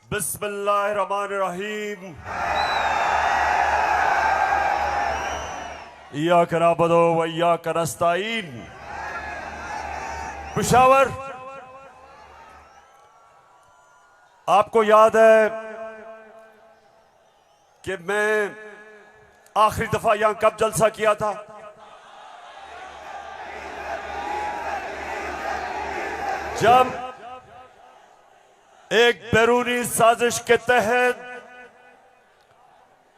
बिस्मिल्लाहिर्रहमानिर्रहीम। इय्याक नअबुदु व इय्याक नस्तईन। पेशावर, आपको याद है कि मैं आखिरी दफा यहां कब जलसा किया था? जब एक बैरूनी साजिश के तहत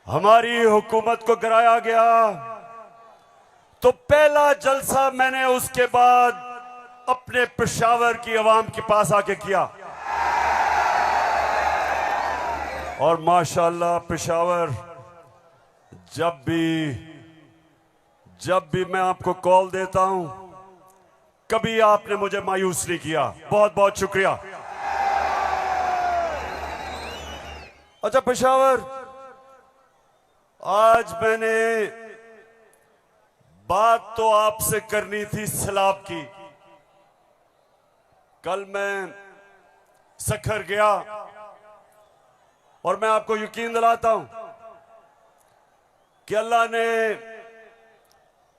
हमारी हुकूमत को गिराया गया, तो पहला जलसा मैंने उसके बाद अपने पेशावर की आवाम के पास आके किया। और माशाअल्लाह पेशावर, जब भी मैं आपको कॉल देता हूं, कभी आपने मुझे मायूस नहीं किया। बहुत बहुत शुक्रिया। अच्छा पेशावर, आज मैंने बात तो आपसे करनी थी सैलाब की। कल मैं सखर गया और मैं आपको यकीन दिलाता हूं कि अल्लाह ने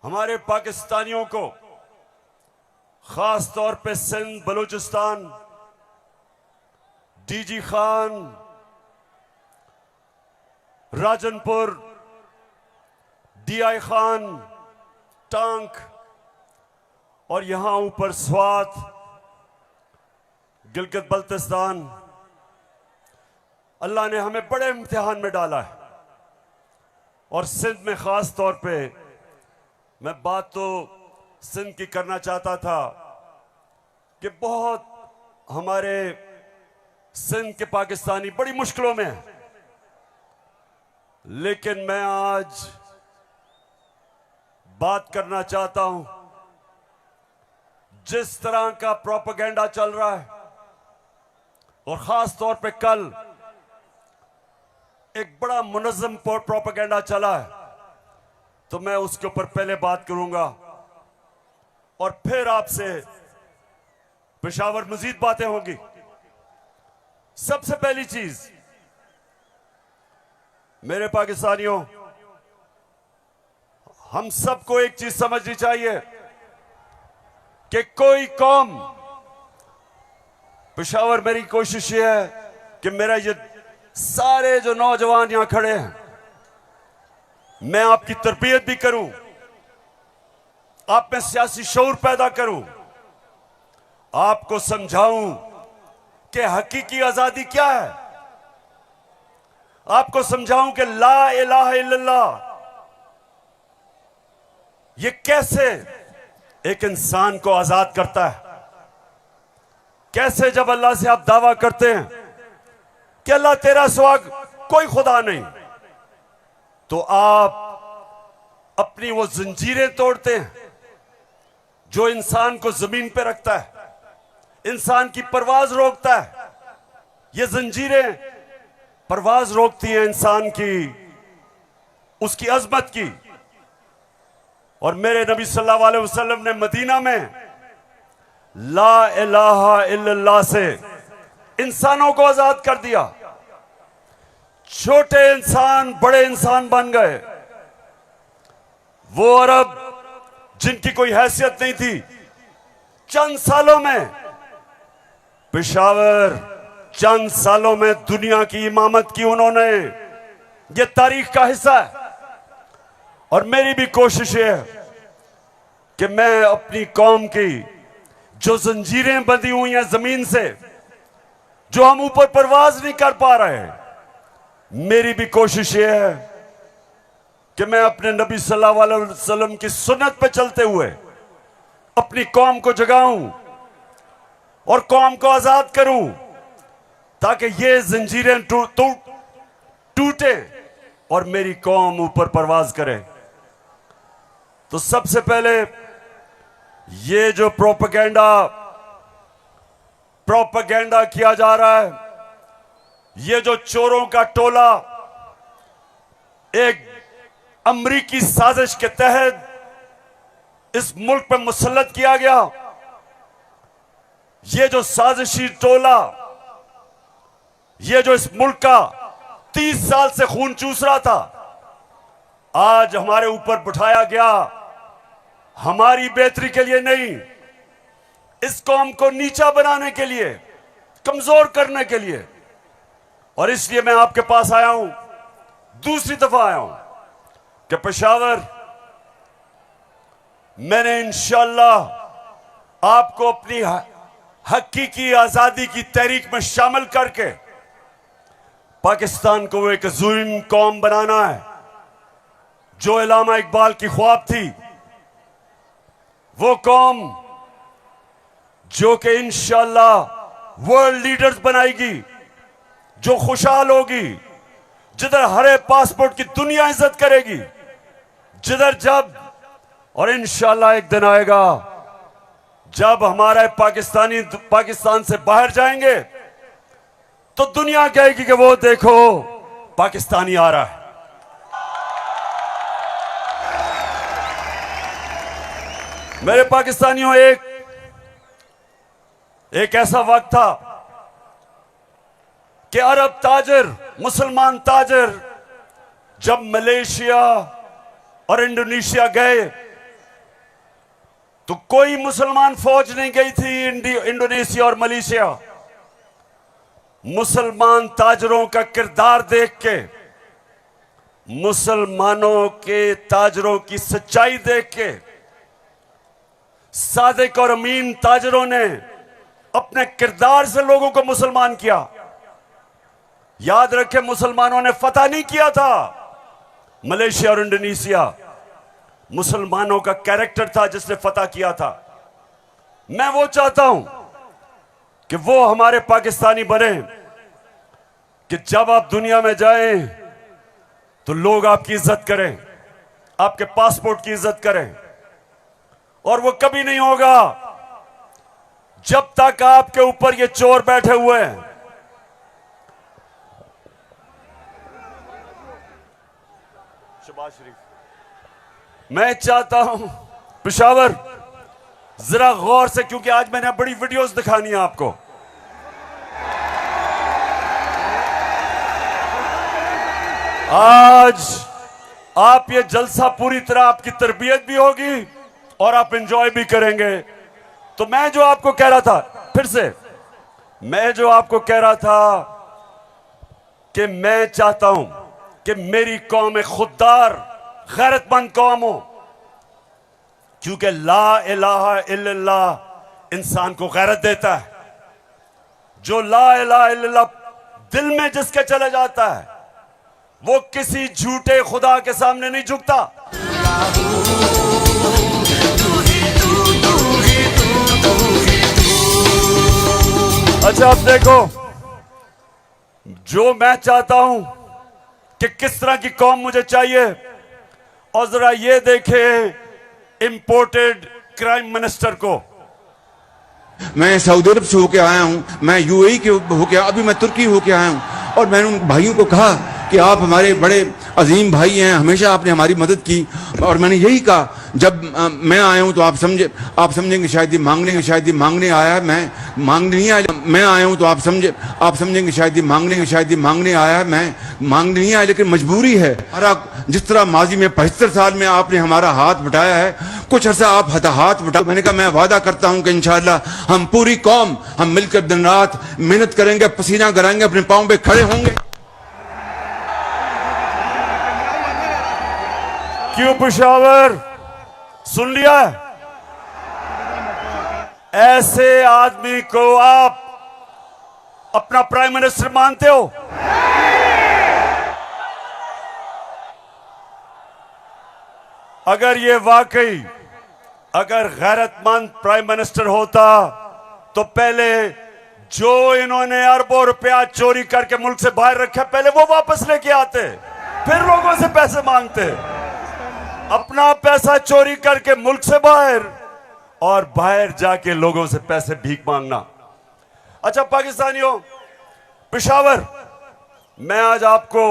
हमारे पाकिस्तानियों को, खास तौर पे सिंध बलूचिस्तान, डीजी खान, राजनपुर, डीआई खान, टांक और यहां ऊपर स्वात, गिलगित बल्तिस्तान, अल्लाह ने हमें बड़े इम्तिहान में डाला है। और सिंध में खास तौर पे मैं बात तो सिंध की करना चाहता था कि बहुत हमारे सिंध के पाकिस्तानी बड़ी मुश्किलों में हैं। लेकिन मैं आज बात करना चाहता हूं, जिस तरह का प्रोपेगेंडा चल रहा है, और खास तौर पे कल एक बड़ा मुनज़्ज़म प्रोपेगेंडा चला है, तो मैं उसके ऊपर पहले बात करूंगा और फिर आपसे पेशावर मजीद बातें होंगी। सबसे पहली चीज, मेरे पाकिस्तानियों, हम सबको एक चीज समझनी चाहिए कि कोई कौम, पेशावर मेरी कोशिश ये है कि मेरा ये सारे जो नौजवान यहां खड़े हैं, मैं आपकी तरबियत भी करूं, आप में सियासी शऊर पैदा करूं, आपको समझाऊं कि हकीकी आजादी क्या है, आपको समझाऊं कि ला इलाहा इल्लल्लाह ये कैसे एक इंसान को आजाद करता है। कैसे जब अल्लाह से आप दावा करते हैं कि अल्लाह तेरा सिवा कोई खुदा नहीं, तो आप अपनी वो जंजीरें तोड़ते हैं जो इंसान को जमीन पे रखता है, इंसान की परवाज रोकता है। ये जंजीरें परवाज रोकती हैं इंसान की, उसकी अजमत की। और मेरे नबी सल्लल्लाहु अलैहि वसल्लम ने मदीना में ला इलाहा इल्लल्लाह से इंसानों को आजाद कर दिया। छोटे इंसान बड़े इंसान बन गए। वो अरब जिनकी कोई हैसियत नहीं थी, चंद सालों में, पेशावर, चंद सालों में दुनिया की इमामत की उन्होंने। ये तारीख का हिस्सा है। और मेरी भी कोशिश है कि मैं अपनी कौम की जो जंजीरें बंधी हुई हैं जमीन से, जो हम ऊपर परवाज नहीं कर पा रहे, मेरी भी कोशिश ये है कि मैं अपने नबी सल्लल्लाहु अलैहि वसल्लम की सुन्नत पे चलते हुए अपनी कौम को जगाऊं और कौम को आजाद करूं, ताकि ये जंजीरें टूटे और मेरी कौम ऊपर परवाज करे। तो सबसे पहले ये जो प्रोपेगेंडा किया जा रहा है, ये जो चोरों का टोला एक अमरीकी साजिश के तहत इस मुल्क पर मुसल्लत किया गया, ये जो साजिशी टोला ये जो इस मुल्क का 30 साल से खून चूस रहा था, आज हमारे ऊपर बिठाया गया हमारी बेहतरी के लिए नहीं, इस कौम को नीचा बनाने के लिए, कमजोर करने के लिए। और इसलिए मैं आपके पास आया हूं, दूसरी दफा आया हूं कि पेशावर, मैंने इंशाअल्लाह आपको अपनी हकीकी आजादी की तहरीक में शामिल करके पाकिस्तान को एक अज़ीम कौम बनाना है। जो इल्लामा इकबाल की ख्वाब थी, वो कौम जो कि इंशाअल्लाह वर्ल्ड लीडर्स बनाएगी, जो खुशहाल होगी, जिधर हरे पासपोर्ट की दुनिया इज्जत करेगी, जिधर जब, और इंशाअल्लाह एक दिन आएगा जब हमारे पाकिस्तानी पाकिस्तान से बाहर जाएंगे तो दुनिया कहेगी कि वो देखो पाकिस्तानी आ रहा है। मेरे पाकिस्तानियों, एक ऐसा वक्त था कि अरब ताजिर, मुसलमान ताजिर जब मलेशिया और इंडोनेशिया गए तो कोई मुसलमान फौज नहीं गई थी इंडोनेशिया और मलेशिया। मुसलमान ताजरों का किरदार देख के, मुसलमानों के ताजरों की सच्चाई देख के, सादिक और अमीन ताजरों ने अपने किरदार से लोगों को मुसलमान किया। याद रखें, मुसलमानों ने फतह नहीं किया था मलेशिया और इंडोनेशिया, मुसलमानों का कैरेक्टर था जिसने फतह किया था। मैं वो चाहता हूं कि वो हमारे पाकिस्तानी बने कि जब आप दुनिया में जाएं तो लोग आपकी इज्जत करें, आपके पासपोर्ट की इज्जत करें। और वो कभी नहीं होगा जब तक आपके ऊपर ये चोर बैठे हुए हैं। शहबाज शरीफ, मैं चाहता हूं पेशावर जरा गौर से, क्योंकि आज मैंने बड़ी वीडियोस दिखानी है आपको। आज आप ये जलसा पूरी तरह आपकी तरबियत भी होगी और आप एंजॉय भी करेंगे। तो मैं जो आपको कह रहा था, फिर से मैं जो आपको कह रहा था कि मैं चाहता हूं कि मेरी कौम एक खुददार, गैरतमंद कौम हो, क्योंकि ला इलाहा इल्लल्लाह इंसान को गैरत देता है। जो ला इलाहा इल्लल्लाह दिल में जिसके चले जाता है, वो किसी झूठे खुदा के सामने नहीं झुकता। अच्छा, अब देखो, जो मैं चाहता हूं कि किस तरह की कौम मुझे चाहिए, और जरा ये देखें इंपोर्टेड क्राइम मिनिस्टर को। मैं सऊदी अरब से होके आया हूं, मैं यूएई के होके, अभी मैं तुर्की होके आया हूं, और मैंने उन भाइयों को कहा कि आप हमारे बड़े अजीम भाई हैं, हमेशा आपने हमारी मदद की। और मैंने यही कहा, जब मैं आया हूं तो आप समझेंगे शायद ये मांगने आया है, मैं मांगने नहीं आया। मैं आया हूं तो आप समझेंगे शायद ये मांगने आया है, मैं मांगने नहीं आया, लेकिन मजबूरी है। जिस तरह माजी में 75 साल में आपने हमारा हाथ बटाया है, कुछ अर्सा आप हाथ बटा। मैंने कहा मैं वादा करता हूं कि इंशाअल्लाह हम पूरी कौम, हम मिलकर दिन रात मेहनत करेंगे, पसीना गिराएंगे, अपने पांव पे खड़े होंगे। क्यों पेशावर, सुन लिया? ऐसे आदमी को आप अपना प्राइम मिनिस्टर मानते हो? अगर ये वाकई अगर गैरतमंद प्राइम मिनिस्टर होता तो पहले जो इन्होंने अरबों रुपया चोरी करके मुल्क से बाहर रखा, पहले वो वापस लेके आते, फिर लोगों से पैसे मांगते। अपना पैसा चोरी करके मुल्क से बाहर, और बाहर जाके लोगों से पैसे भीख मांगना। अच्छा पाकिस्तानियों, पेशावर, मैं आज आपको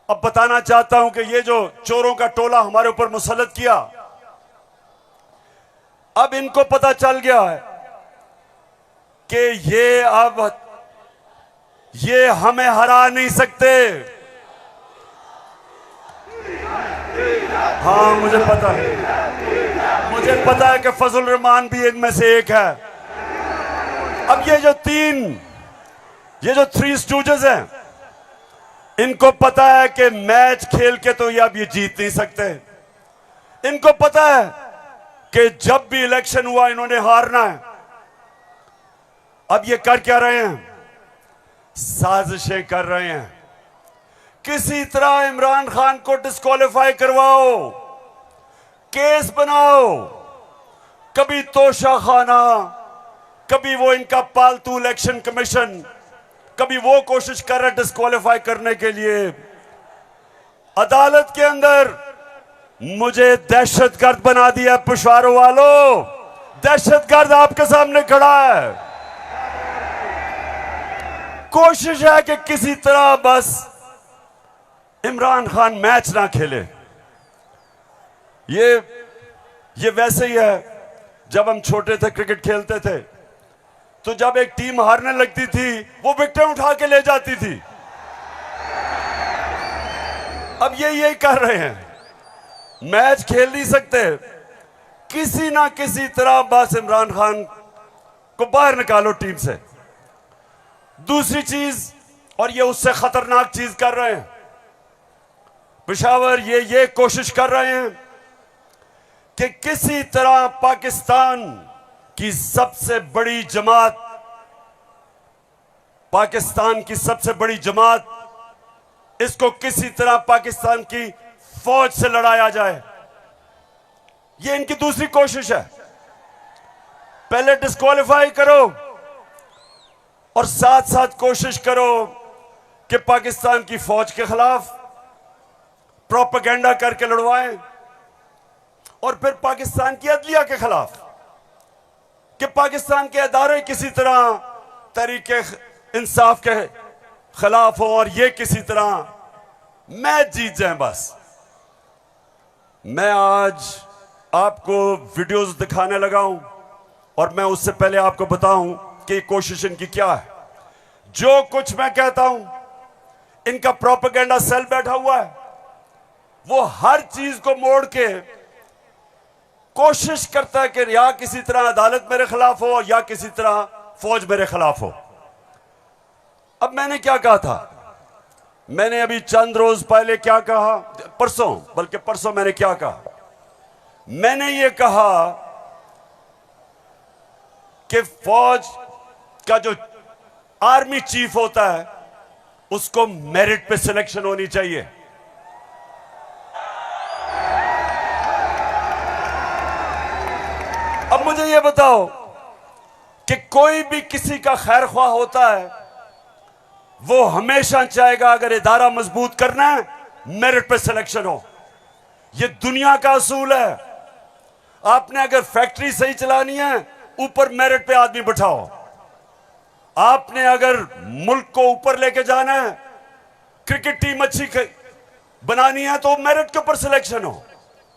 अब बताना चाहता हूं कि ये जो चोरों का टोला हमारे ऊपर मुसल्लत किया, अब इनको पता चल गया है कि ये अब ये हमें हरा नहीं सकते। हाँ मुझे पता है कि फजल रहमान भी इनमें से एक है। अब ये जो थ्री स्टूजेस हैं, इनको पता है कि मैच खेल के तो ये अब ये जीत नहीं सकते। इनको पता है कि जब भी इलेक्शन हुआ इन्होंने हारना है। अब ये कर क्या रहे हैं? साजिशें कर रहे हैं। किसी तरह इमरान खान को डिस्क्वालीफाई करवाओ, केस बनाओ, कभी तोशा खाना, कभी वो इनका पालतू इलेक्शन कमीशन, कभी वो कोशिश कर रहे डिस्क्वालीफाई करने के लिए। अदालत के अंदर मुझे दहशतगर्द बना दिया। पुशारों वालों, दहशतगर्द आपके सामने खड़ा है। कोशिश है कि किसी तरह बस इमरान खान मैच ना खेले। ये वैसे ही है, जब हम छोटे थे क्रिकेट खेलते थे तो जब एक टीम हारने लगती थी वो विकेटें उठा के ले जाती थी। अब ये यही कर रहे हैं, मैच खेल नहीं सकते, किसी ना किसी तरह बस इमरान खान को बाहर निकालो टीम से। दूसरी चीज, और ये उससे खतरनाक चीज कर रहे हैं, पेशावर ये कोशिश कर रहे हैं कि किसी तरह पाकिस्तान की सबसे बड़ी जमात, इसको किसी तरह पाकिस्तान की फौज से लड़ाया जाए। ये इनकी दूसरी कोशिश है। पहले डिस्क्वालीफाई करो और साथ साथ कोशिश करो कि पाकिस्तान की फौज के खिलाफ प्रोपेगेंडा करके लड़वाएं, और फिर पाकिस्तान की अदलिया के खिलाफ कि पाकिस्तान के अदारे किसी तरह तहरीके इंसाफ के खिलाफ हो और ये किसी तरह मैच जीत जाएं। बस मैं आज आपको वीडियोस दिखाने लगा हूं, और मैं उससे पहले आपको बताऊं कि कोशिश इनकी क्या है। जो कुछ मैं कहता हूं, इनका प्रोपेगेंडा सेल बैठा हुआ है, वो हर चीज को मोड़ के कोशिश करता है कि या किसी तरह अदालत मेरे खिलाफ हो या किसी तरह फौज मेरे खिलाफ हो। अब मैंने क्या कहा था? मैंने अभी चंद रोज पहले क्या कहा, परसों मैंने क्या कहा? मैंने ये कहा कि फौज का जो आर्मी चीफ होता है उसको मेरिट पे सिलेक्शन होनी चाहिए। अब मुझे यह बताओ कि कोई भी किसी का खैर ख्वाह होता है, वो हमेशा चाहेगा अगर इदारा मजबूत करना है मेरिट पे सिलेक्शन हो। यह दुनिया का असूल है। आपने अगर फैक्ट्री सही चलानी है, ऊपर मेरिट पे आदमी बिठाओ। आपने अगर मुल्क को ऊपर लेके जाना है, क्रिकेट टीम अच्छी बनानी है, तो मेरिट के ऊपर सिलेक्शन हो।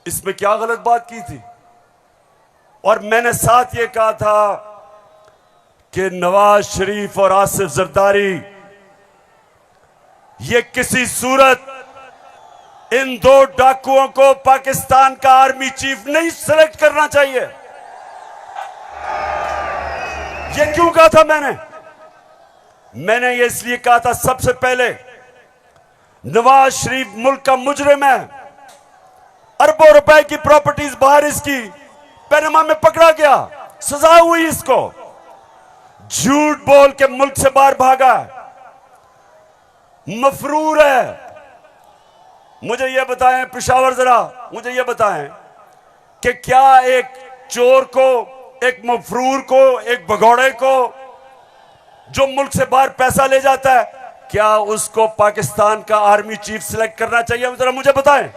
इसमें क्या गलत बात की थी? और मैंने साथ ये कहा था कि नवाज शरीफ और आसिफ जरदारी, ये किसी सूरत इन दो डाकुओं को पाकिस्तान का आर्मी चीफ नहीं सिलेक्ट करना चाहिए। ये क्यों कहा था मैंने ये इसलिए कहा था, सबसे पहले नवाज शरीफ मुल्क का मुजरिम है। अरबों रुपए की प्रॉपर्टीज बाहर इसकी पैनमा में पकड़ा गया, सजा हुई इसको। झूठ बोल के मुल्क से बाहर भागा, मफरूर है। मुझे यह बताएं पेशावर, जरा मुझे यह बताएं कि क्या एक चोर को, एक मफरूर को, एक भगौड़े को जो मुल्क से बाहर पैसा ले जाता है, क्या उसको पाकिस्तान का आर्मी चीफ सिलेक्ट करना चाहिए? जरा मुझे बताएं।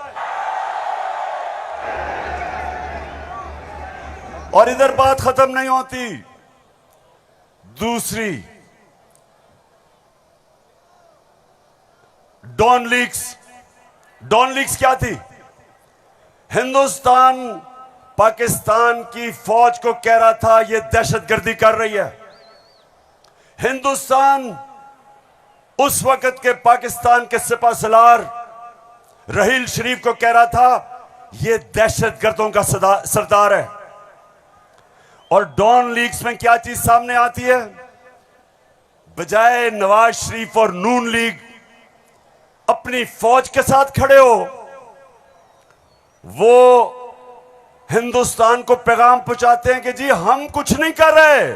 और इधर बात खत्म नहीं होती। दूसरी, डॉन लीक्स क्या थी? हिंदुस्तान पाकिस्तान की फौज को कह रहा था ये दहशतगर्दी कर रही है। हिंदुस्तान उस वक्त के पाकिस्तान के सिपा सलार रहील शरीफ को कह रहा था ये दहशतगर्दों का सरदार है। और डॉन लीग्स में क्या चीज सामने आती है? बजाय नवाज शरीफ और नून लीग अपनी फौज के साथ खड़े हो, वो हिंदुस्तान को पैगाम पहुंचाते हैं कि जी हम कुछ नहीं कर रहे,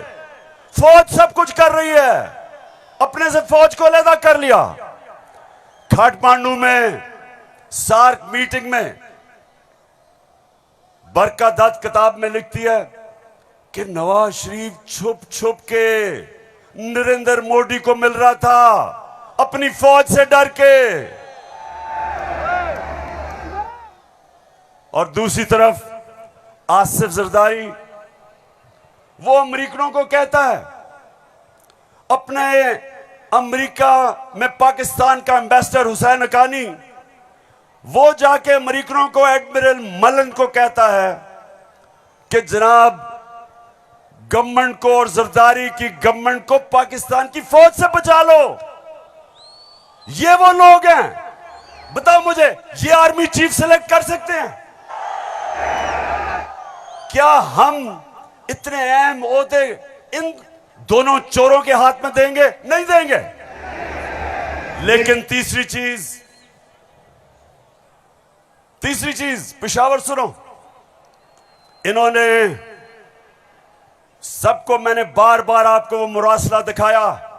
फौज सब कुछ कर रही है। अपने से फौज को अलग कर लिया। काठमांडू में सार्क मीटिंग में बरका दत्त किताब में लिखती है कि नवाज शरीफ छुप छुप के नरेंद्र मोदी को मिल रहा था अपनी फौज से डर के। और दूसरी तरफ आसिफ जरदारी वो अमेरिकनों को कहता है, अपने अमेरिका में पाकिस्तान का एम्बेसडर हुसैन हक्कानी वो जाके अमेरिकनों को एडमिरल मलन को कहता है कि जनाब गवर्नमेंट को और जरदारी की गवर्नमेंट को पाकिस्तान की फौज से बचा लो। ये वो लोग हैं, बताओ मुझे, ये आर्मी चीफ सेलेक्ट कर सकते हैं? क्या हम इतने अहम ओहदे इन दोनों चोरों के हाथ में देंगे? नहीं देंगे। लेकिन तीसरी चीज पेशावर सुनो, इन्होंने सबको, मैंने बार बार आपको वो मुरासला दिखाया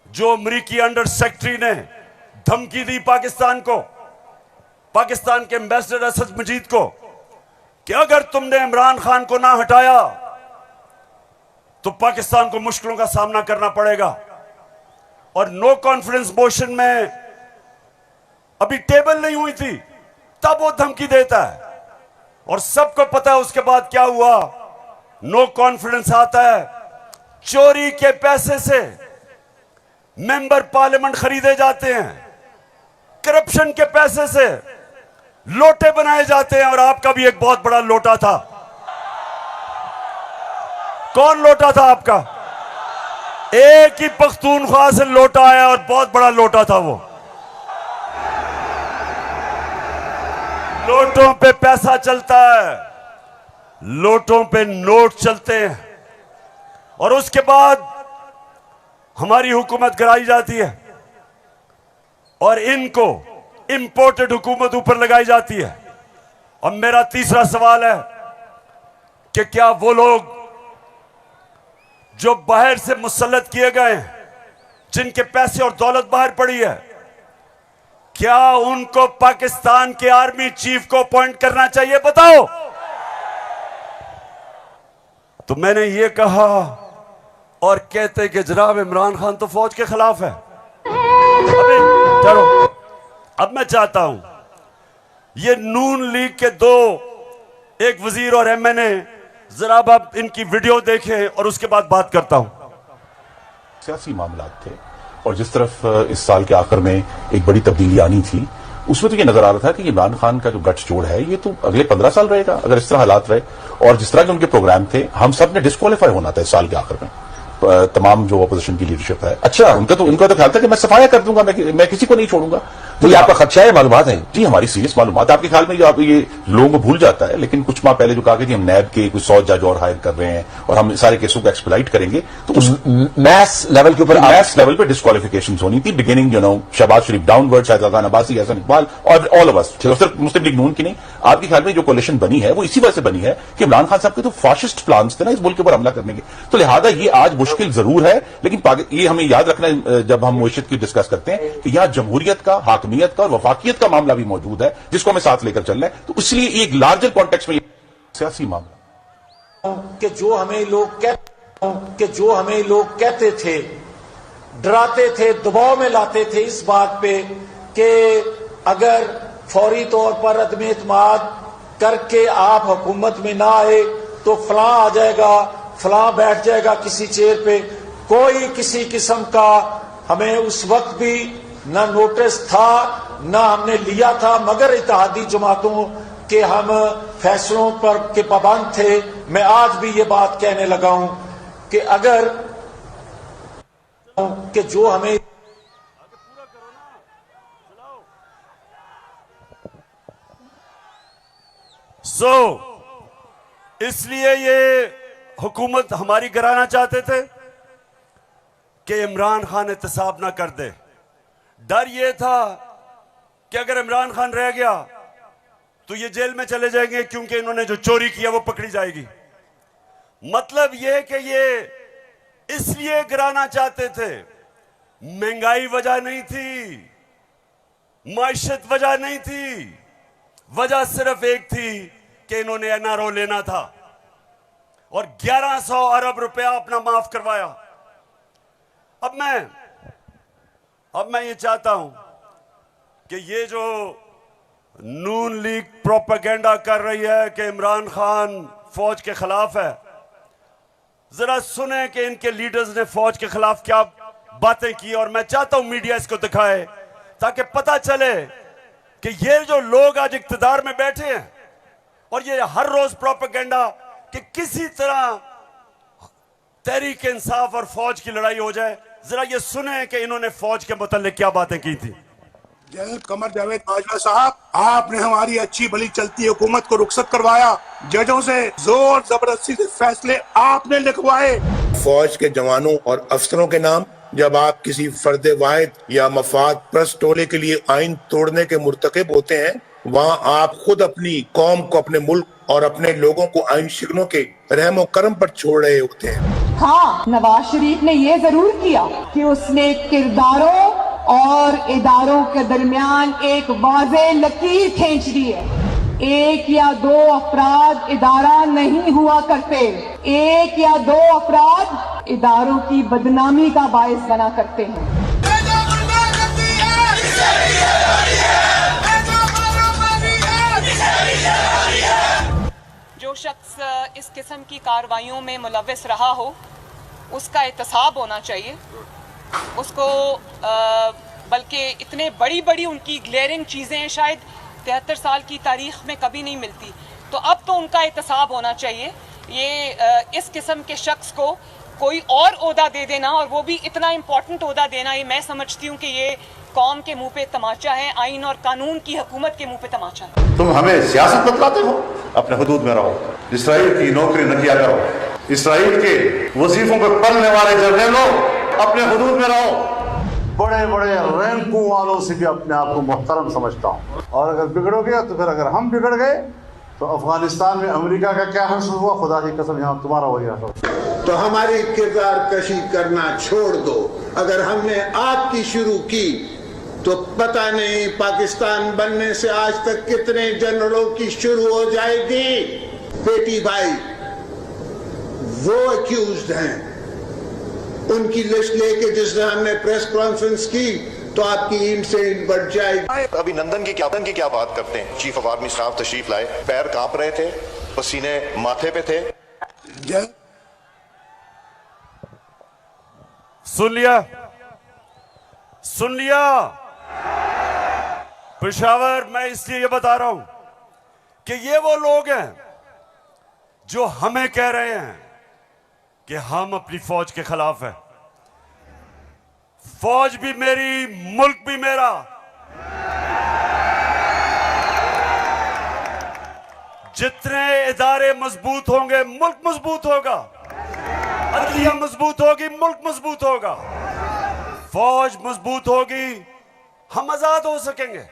जो अमरीकी अंडर सेक्रेटरी ने धमकी दी पाकिस्तान को, पाकिस्तान के एम्बेसडर असद मजीद को, कि अगर तुमने इमरान खान को ना हटाया तो पाकिस्तान को मुश्किलों का सामना करना पड़ेगा। और नो कॉन्फिडेंस मोशन में अभी टेबल नहीं हुई थी तब वो धमकी देता है, और सबको पता है उसके बाद क्या हुआ। नो कॉन्फिडेंस आता है, चोरी के पैसे से मेंबर पार्लियामेंट खरीदे जाते हैं, करप्शन के पैसे से लोटे बनाए जाते हैं। और आपका भी एक बहुत बड़ा लोटा था। कौन लोटा था आपका? एक ही पख्तूनख्वा से लोटा आया और बहुत बड़ा लोटा था वो। लोटों पे पैसा चलता है, लोटों पे नोट चलते हैं, और उसके बाद हमारी हुकूमत गिराई जाती है और इनको इंपोर्टेड हुकूमत ऊपर लगाई जाती है। और मेरा तीसरा सवाल है कि क्या वो लोग जो बाहर से मुसल्लत किए गए हैं, जिनके पैसे और दौलत बाहर पड़ी है, क्या उनको पाकिस्तान के आर्मी चीफ को अपॉइंट करना चाहिए? बताओ। तो मैंने ये कहा और कहते कि जनाब इमरान खान तो फौज के खिलाफ है। अभी चलो, अब मैं चाहता हूं ये नून लीग के दो, एक वजीर और एमएनए, जरा आप इनकी वीडियो देखें और उसके बाद बात करता हूं। सियासी मामला थे और जिस तरफ इस साल के आखिर में एक बड़ी तब्दीली आनी थी, उसमें तो ये नजर आ रहा था कि इमरान खान का जो गठजोड़ है ये तो अगले 15 साल रहेगा अगर इस तरह हालात रहे। और जिस तरह के उनके प्रोग्राम थे, हम सब ने डिस्क्वालीफाई होना था इस साल के आखिर में, तमाम जो अपोजिशन की लीडरशिप है। अच्छा, उनका तो ख्याल था कि मैं सफाया कर दूंगा, मैं किसी को नहीं छोड़ूंगा। तो ये आपका खदशा है? मालूमात है जी, हमारी सीरियस मालूमात। आपके ख्याल में जो ये लोगों को भूल जाता है, लेकिन कुछ माह पहले जो कहा कि हम नैब के कुछ 100 जज और हायर कर रहे हैं और हम सारे केसों को एक्सप्लाइट करेंगे, तो उस मैस लेवल के ऊपर, मैस लेवल पे डिस्क्वालिफिकेशन होनी थी। बिगिनिंग शहबाज शरीफ डाउनवर्ड, शाहजाद खान अब्बासी, हसन इकबाल और ऑल ऑफ अस, सिर्फ मुस्लिम लीग नून की नहीं। आपके ख्याल में जो कोalition बनी है वो इसी वजह से बनी है कि इमरान खान साहब के तो फाशिस्ट प्लान्स थे ना इस मुल्क के ऊपर हमला करने के। तो लिहाजा ये आज मुश्किल जरूर है, लेकिन ये हमें याद रखना है जब हम मुआशियत की डिस्कस करते हैं कि यहां जमहूरियत का, हाकमियत का और वफाकियत का मामला भी मौजूद है, जिसको हमें साथ लेकर चलना है। तो इसलिए एक लार्जर कॉन्टेक्स्ट में सियासी मामला कि जो हमें लोग कहते थे, डराते थे, दबाव में लाते थे इस बात पे कि अगर फौरी तौर पर अदम एतमाद करके आप हुकूमत में ना आए तो फलां आ जाएगा, फलां बैठ जाएगा किसी चेयर पे। कोई किसी किस्म का हमें उस वक्त भी ना नोटिस था ना हमने लिया था, मगर इत्तेहादी जमातों के हम फैसलों पर के पाबंद थे। मैं आज भी ये बात कहने लगा हूं कि अगर कि जो हमें इसलिए ये हुकूमत हमारी गिराना चाहते थे कि इमरान खान एहतसाब ना कर दे। डर ये था कि अगर इमरान खान रह गया तो ये जेल में चले जाएंगे, क्योंकि इन्होंने जो चोरी किया वो पकड़ी जाएगी। मतलब ये कि ये इसलिए गिराना चाहते थे, महंगाई वजह नहीं थी, माइशत वजह नहीं थी, वजह सिर्फ एक थी कि इन्होंने एनआरओ लेना था और 1100 अरब रुपया अपना माफ करवाया। अब मैं ये चाहता हूं कि ये जो नून लीग प्रोपेगेंडा कर रही है कि इमरान खान फौज के खिलाफ है, जरा सुने कि इनके लीडर्स ने फौज के खिलाफ क्या बातें की। और मैं चाहता हूं मीडिया इसको दिखाए ताकि पता चले कि ये जो लोग आज इक्तिदार में बैठे हैं और ये हर रोज प्रोपेगेंडा कि किसी तरह तहरीक इंसाफ और फौज की लड़ाई हो जाए, जरा ये सुने कि इन्होंने फौज के मुतालिक क्या बातें की थी। जनरल कमर जावेद बाजवा साहब, आपने हमारी अच्छी भली चलती हुकूमत को रुखसत करवाया, जजों से जोर जबरदस्ती से फैसले आपने लिखवाए। फौज के जवानों और अफसरों के नाम जब आप किसी फर्द वाहिद या मफाद परस्त टोले के लिए आइन तोड़ने के मुर्तकिब होते हैं, वहाँ आप खुद अपनी कौम को, अपने मुल्क और अपने लोगों को आइन शिकनों के रहमो करम पर छोड़ रहे होते हैं। हाँ, नवाज शरीफ ने ये जरूर किया कि उसने किरदारों और इदारों के दरमियान एक वाज़ेह लकीर खींच दी है। एक या दो अफराद इदारा नहीं हुआ करते, एक या दो अफराद इदारों की बदनामी का बायस बना करते हैं। जो शख्स इस किस्म की कार्रवाइयों में मुलव्वस रहा हो उसका एहतसाब होना चाहिए। उसको बल्कि इतने बड़ी बड़ी उनकी ग्लेयरिंग चीज़ें शायद 73 साल की तारीख में कभी नहीं मिलती, तो अब तो उनका एहतसाब होना चाहिए। ये इस किस्म के शख्स को कोई और ओहदा दे देना, और वो भी इतना इम्पोर्टेंट ओहदा देना, ये मैं समझती हूँ कि ये कौम के मुंह पे तमाचा है, आइन और कानून की हुकूमत के मुंह पे तमाचा है। तुम हमें सियासत बतलाते हो, अपने हुदूद में रहो, इसराइल की नौकरी न किया करो, इसराइल के वजीफों पे पलने वाले जर्नलों अपने हुदूद में रहो। बड़े बड़े रैंकों वालों से भी अपने आप को मुहतरम समझता हूँ, और अगर बिगड़ोगे तो फिर अगर हम बिगड़ गए तो अफगानिस्तान में अमेरिका का क्या हश्र हुआ, खुदा की कसम यहाँ तुम्हारा वही हश्र। तो हमारी किरदार कशी करना छोड़ दो। अगर हमने आपकी शुरू की तो पता नहीं पाकिस्तान बनने से आज तक कितने जनरलों की शुरू हो जाएगी। बेटी भाई वो अक्यूज्ड हैं, उनकी लिस्ट लेके जिस दिन हमने प्रेस कॉन्फ्रेंस की तो आपकी ईंट से ईंट बढ़ जाएगी। अभिनंदन की क्या बात करते हैं। चीफ ऑफ आर्मी स्टाफ तशरीफ लाए, पैर कांप रहे थे, पसीने माथे पे थे। सुन लिया पेशावर, मैं इसलिए ये बता रहा हूं कि ये वो लोग हैं जो हमें कह रहे हैं कि हम अपनी फौज के खिलाफ हैं। फौज भी मेरी, मुल्क भी मेरा। जितने इदारे मजबूत होंगे मुल्क मजबूत होगा, अदलिया मजबूत होगी मुल्क मजबूत होगा, फौज मजबूत होगी, हम आजाद हो सकेंगे।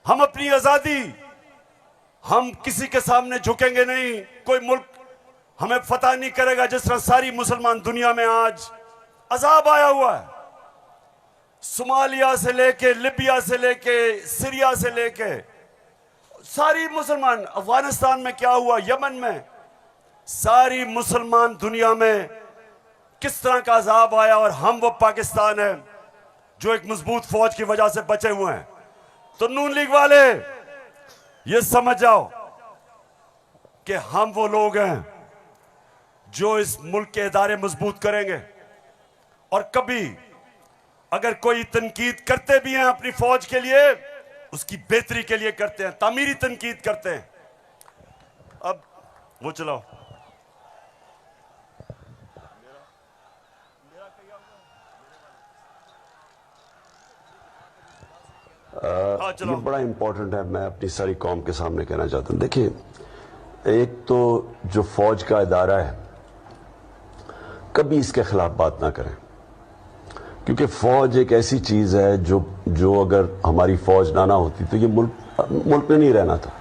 हम अपनी आजादी, हम किसी के सामने झुकेंगे नहीं, कोई मुल्क हमें फतह नहीं करेगा। जिस तरह सारी मुसलमान दुनिया में आज अजाब आया हुआ है, सोमालिया से लेके, लिबिया से लेके, सीरिया से लेके, सारी मुसलमान, अफगानिस्तान में क्या हुआ, यमन में, सारी मुसलमान दुनिया में किस तरह का अजाब आया, और हम वो पाकिस्तान है जो एक मजबूत फौज की वजह से बचे हुए हैं। तो नून लीग वाले ये समझ जाओ कि हम वो लोग हैं जो इस मुल्क के इदारे मजबूत करेंगे। और कभी अगर कोई तनकीद करते भी हैं अपनी फौज के लिए, उसकी बेहतरी के लिए करते हैं, तामीरी तनकीद करते हैं। अब वो चलाओ। चलो। ये बड़ा इंपॉर्टेंट है, मैं अपनी सारी कौम के सामने कहना चाहता हूँ। देखिए, एक तो जो फौज का इदारा है, कभी इसके खिलाफ बात ना करें, क्योंकि फौज एक ऐसी चीज है जो अगर हमारी फौज ना होती तो ये मुल्क में नहीं रहना था।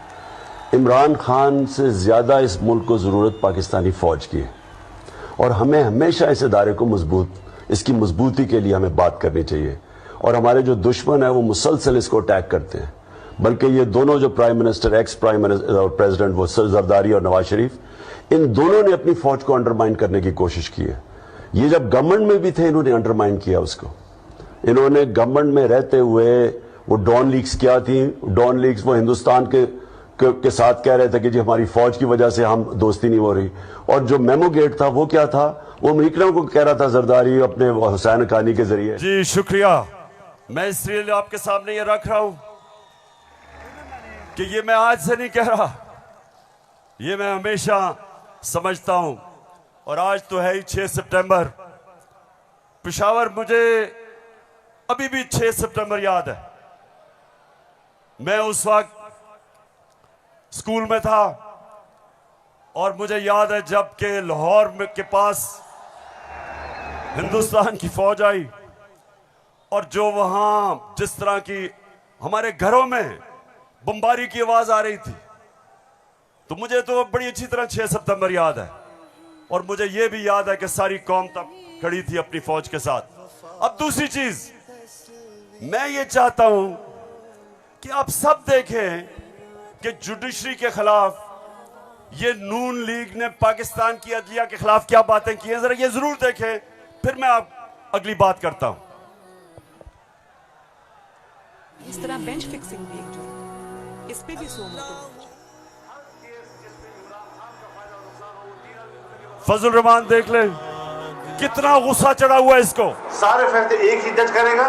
इमरान खान से ज्यादा इस मुल्क को जरूरत पाकिस्तानी फौज की है, और हमें हमेशा इस इदारे को इसकी मजबूती के लिए हमें बात करनी चाहिए। और हमारे जो दुश्मन है वो मुसलसल इसको अटैक करते हैं, बल्कि ये दोनों जो prime minister, ex prime minister और प्रेसिडेंट, वो जरदारी और नवाज शरीफ, इन दोनों ने अपनी फौज को अंडरमाइन करने की कोशिश की है। ये जब गवर्नमेंट में भी थे, इन्होंने अंडरमाइन किया उसको। इन्होंने गवर्नमेंट में रहते हुए वो डॉन लीग्स क्या थी, डॉन लीग्स वो हिंदुस्तान के साथ कह रहे थे कि जी हमारी फौज की वजह से हम दोस्ती नहीं हो रही, और जो मेमो गेट था वो क्या था, वो अमेरिकनों को कह रहा था जरदारी अपने हुसैन हक्कानी के जरिए। जी शुक्रिया। मैं इसलिए आपके सामने ये रख रहा हूं कि ये मैं आज से नहीं कह रहा, ये मैं हमेशा समझता हूं। और आज तो है ही 6 सितंबर। पेशावर, मुझे अभी भी 6 सितंबर याद है। मैं उस वक्त स्कूल में था, और मुझे याद है जब के लाहौर के पास हिंदुस्तान की फौज आई, और जो वहां जिस तरह की हमारे घरों में बमबारी की आवाज आ रही थी, तो मुझे तो बड़ी अच्छी तरह 6 सितंबर याद है। और मुझे यह भी याद है कि सारी कौम तब खड़ी थी अपनी फौज के साथ। अब दूसरी चीज, मैं ये चाहता हूं कि आप सब देखें कि जुडिशरी के खिलाफ ये नून लीग ने पाकिस्तान की अदलिया के खिलाफ क्या बातें की हैं, जरा ये जरूर देखें, फिर मैं आप अगली बात करता हूं। इस तरह बेंच फिक्सिंग भी एक जुर्म, इस पे भी 100 मोटिव। फजल रहमान देख ले कितना गुस्सा चढ़ा हुआ है इसको। सारे फैसले एक ही जज करेगा,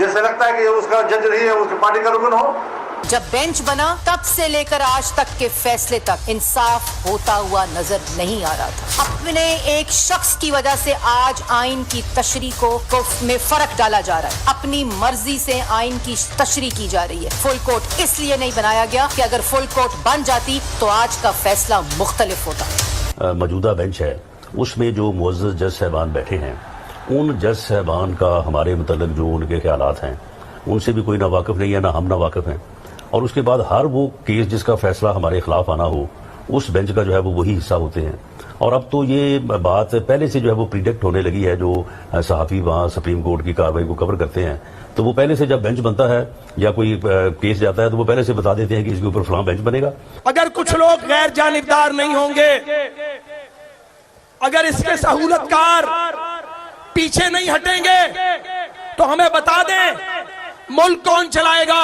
जैसे लगता है कि उसका जज नहीं है, उसकी पार्टी का रुकन हो। जब बेंच बना तब से लेकर आज तक के फैसले तक इंसाफ होता हुआ नजर नहीं आ रहा था। अपने एक शख्स की वजह से आज आइन की तशरीह को में फर्क डाला जा रहा है। अपनी मर्जी से आइन की तशरीह की जा रही है। फुल कोर्ट इसलिए नहीं बनाया गया कि अगर फुल कोर्ट बन जाती तो आज का फैसला मुख्तलिफ होता। मौजूदा बेंच है, उसमें जो मुअज़्ज़ज़ जज साहबान बैठे हैं, उन जज साहबान का हमारे मतलब जो उनके ख्यालात हैं, उनसे भी कोई ना वाकिफ नहीं है, ना हम ना वाकिफ हैं। और उसके बाद हर वो केस जिसका फैसला हमारे खिलाफ आना हो, उस बेंच का जो है वो वही हिस्सा होते हैं। और अब तो ये बात पहले से जो है वो प्रिडिक्ट होने लगी है। जो सहाफ़ी वहाँ सुप्रीम कोर्ट की कार्रवाई को कवर करते हैं, तो वो पहले से जब बेंच बनता है या कोई केस जाता है तो वो पहले से बता देते हैं कि इसके ऊपर फलां बेंच बनेगा। अगर कुछ लोग गैर जानिबदार नहीं होंगे, अगर इसके सहूलतकार पीछे नहीं हटेंगे, तो हमें बता दें मुल्क कौन चलाएगा।